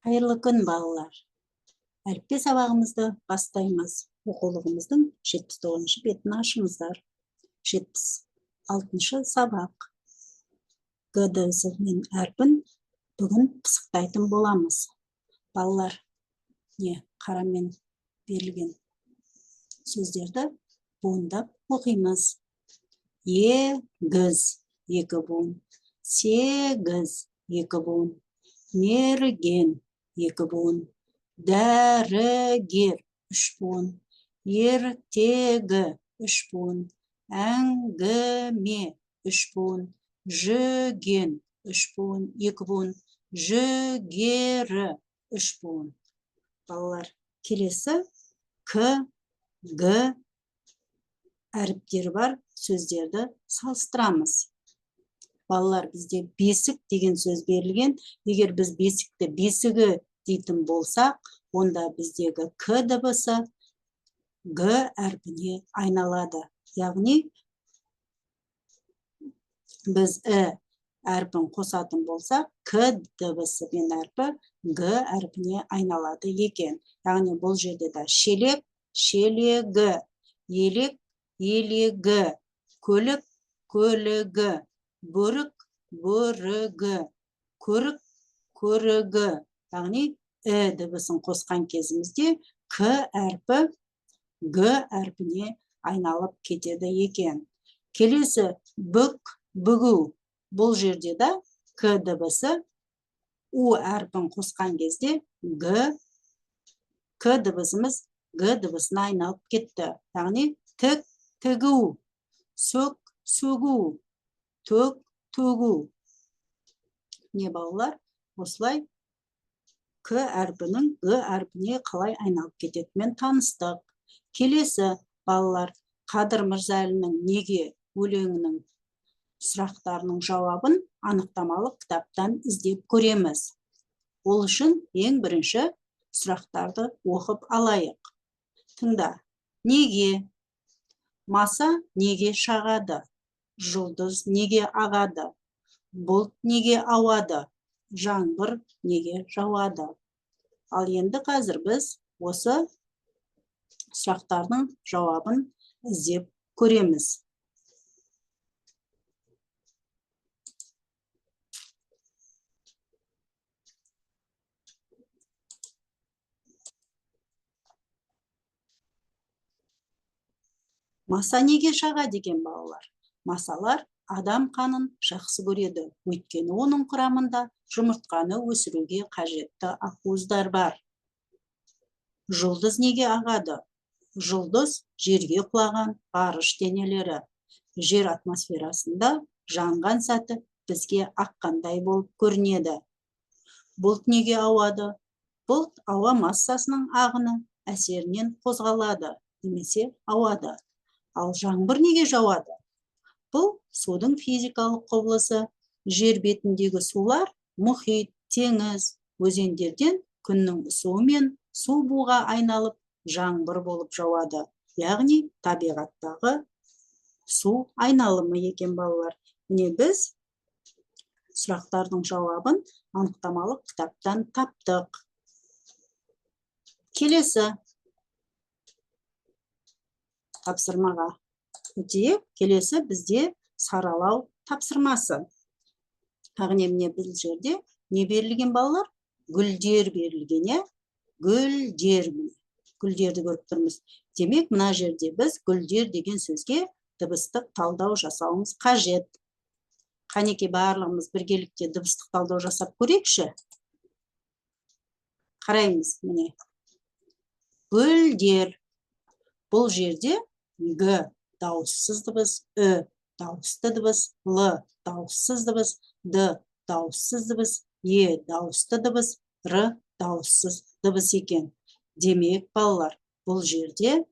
Қайырлы күн, балалар. Әліппе сабағымызды бастаймыз. Оқулығымыздың 79-шы бетін ашыңыздар. 76-шы сабақ. Г дыбысымен әрпін бүгін пысықтайтын боламыз. Балалар, қарамен берілген сөздерді буындап оқимыз. Егіз, 2 буын. Сегіз, 2 буын. Мерген, 2 буын. Дәрігер, 3 буын. Ертегі, 3 буын. Әңгіме, 3 буын. Жүген, 3 буын. 2 буын. Жүгері, 3 буын. Балалар, келесі К, Г әріптері бар сөздерді салыстырамыз. Балалар, бізде бесік деген сөз берілген. Егер біз бесікті бесігі дейтін болсақ, онда біздегі К дыбысы Г әрпіне айналады. Яғни, біз әрпін қосатын болсақ, К дыбысы мен әрпі Г әрпіне айналады екен. Яғни, бұл жерде де шелек, шелегі, елек, елегі, көлік, көлігі, бөрік, бөрігі, көрік, көрігі. Яғни, дыбысын қосқан кезімізде К әрпі Г әрпіне айналып кетеді екен. Келесі бүк, бүгу. Бұл жерде де К дыбысы У әрпін қосқан кезде К дыбысымыз Г дыбысына айналып кетті. Яғни, тік, тігу, сөк, сөгу, төк, төгу. Балалар, осылай К әрпінің Г әрпіне қалай айналып кететімен таныстық. Келесі, балалар, Қадыр Мырза Әлінің неге өлеңінің сұрақтарының жауабын анықтамалық кітаптан іздеп көреміз. Ол үшін ең бірінші сұрақтарды оқып алайық. Тыңда. Неге? Маса неге шағады? Жұлдыз неге ағады? Бұлт неге ауады? Жаңбыр неге жауады? Ал енді қазір біз осы сұрақтардың жауабын іздеп көреміз. Маса неге шағады екен, балалар? Масалар адам қанын жақсы көреді, өйткені оның құрамында жұмыртқаны өсіруге қажетті ақуыздар бар. Жұлдыз неге ағады? Жұлдыз жерге құлаған ғарыш денелері. Жер атмосферасында жанған сәті бізге аққандай болып көрінеді. Бұлт неге ауады? Бұлт ауа массасының ағыны әсерінен қозғалады, немесе ауады. Ал жаңбыр неге жауады? Бұл судың физикалық құбылысы. Жер бетіндегі сулар мұхит, теңіз, өзендерден күннің ысуымен су буға айналып жаңбыр болып жауады. Яғни табиғаттағы су айналымы екен, балалар. Міне біз сұрақтардың жауабын анықтамалық кітаптан таптық. Келесі тапсырмаға өтейік. Келесі бізде саралау тапсырмасы. Яғни міне бұл жерде не берілген, балалар? Гүлдер берілген, гүлдер. Гүлдерді көріп тұрмыз. Демек, мына жерде біз гүлдер деген сөзге дыбыстық талдау жасауымыз қажет. Қанеке барлығымыз біргелікте дыбыстық талдау жасап көрейікші. Қараймыз, міне. Гүлдер. Бұл жерде Г дауыссыз дыбыс, Ү дауысты дыбыс, Л дауыссыз дыбыс, Д дауыссыз дыбыс, Е дауысты дыбыс, Р дауыссыз дыбыс екен. Демек, балалар, бұл жерде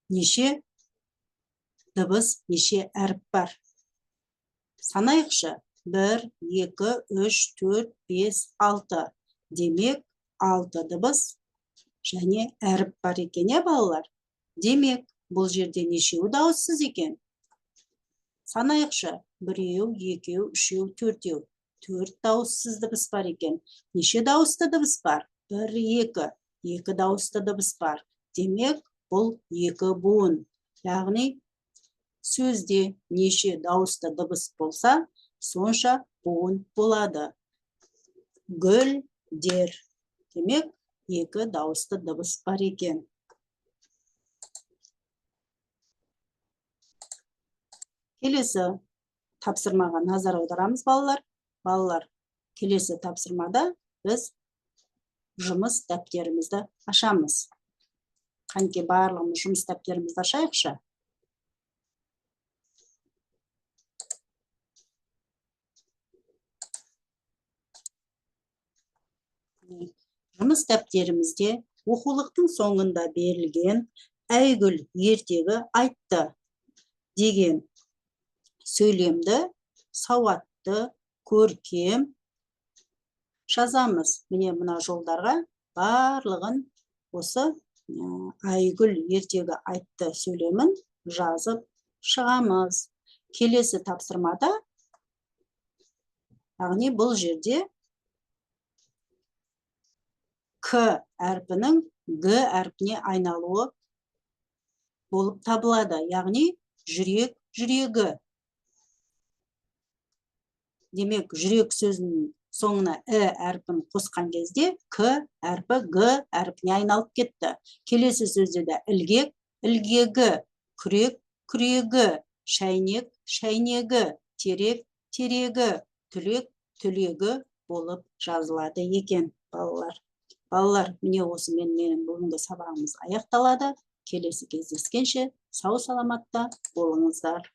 неше дыбыс, неше әріп бар? Санайықшы. 1, 2, 3, 4, 5, 6. Демек, 6 дыбыс және әріп бар екен, балалар? Демек, бұл жерде нешеу дауыссыз екен? Санайықшы. 1, 2, 3, 4. 4 дауыссыз дыбыс бар екен. Неше дауысты дыбыс бар? 1, 2. 2 дауысты дыбыс бар. Демек, бұл 2 буын. Яғни, сөзде неше дауысты дыбыс болса, сонша буын болады. Гүлдер. Демек, 2 дауысты дыбыс бар екен. Келесі тапсырмаға назар аударамыз, балалар. Балалар, келесі тапсырмада біз жұмыс дәптерімізді ашамыз. Қанекей барлығымыз жұмыс дәптерімізді ашайықшы. Жұмыс дәптерімізде оқулықтың соңында берілген Әйгүл ертегі айтты деген сөйлемді сауатты, көркем жазамыз. Міне мына жолдарға барлығын осы Әйгүл ертегі айтты сөйлемін жазып шығамыз. Келесі тапсырмада, яғни бұл жерде К әрпінің Г әрпіне айналуы болып табылады. Яғни жүрек, жүрегі. Демек, жүрек сөзінің соңына әрпін қосқан кезде К әрпі Г әрпіне айналып кетті. Келесі сөзде де ілгек, ілгегі, күрек, күрегі, шәйнек, шәйнегі, терек, терегі, түлек, түлегі болып жазылады екен, балалар. Балалар, міне осымен менің бүгінгі сабағымыз аяқталады. Келесі кездескенше сау саламатта болыңыздар.